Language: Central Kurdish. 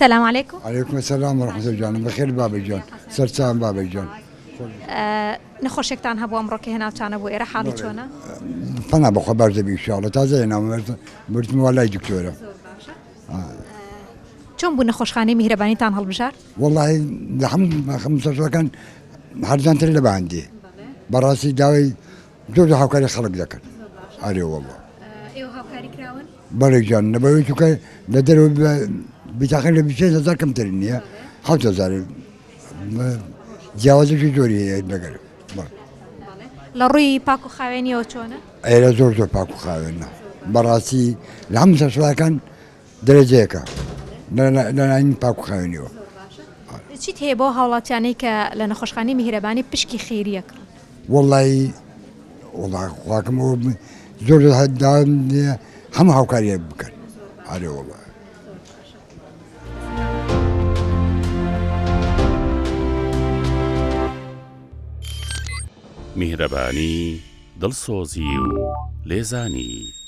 السلام عليكم. عليكم السلام ورحمة الله جان بخير بابا جان سرسان بابا جان نەخۆشێکتان هەبوو ئەمڕۆکە هێناوتانە بۆ ئێرە حاڵی چۆنە؟ فنا بخبر دبي إن شاء الله تازه هنا برتم والله دكتورة چۆن بوو نەخۆشخانەی میهرەبانیتان هەڵبژار؟ والله الحمد 15 كان حرزان تري لبعندي براسي داوي زوج حوكري خلق ذكر عليه والله ئێوە هاوکاری کراون؟ بله جان نبوي شو كان لدرو بتاخر بشيء هزار كم تريني 7000 جواز شو جوري نقدر لە ڕووی پاک و خاوێنیەوە چۆنە؟ ئێرە زۆر پاک و خاوێنە بەڕاستی لە هەموو سەرسوڵەکان دەرەجەیەکە لەلایەن پاک و خاوێنیەوە. چیت هەیە بۆ هاوڵاتیانەی کە لە نەخۆشخانەی میهرەبانی پشکی خێریەکەن؟ وەڵڵی خواکەم زۆر هەموو هاوکاریە بکەن ئارێ وەڵڵا. میهرەبانی دڵسۆزی و لێزانی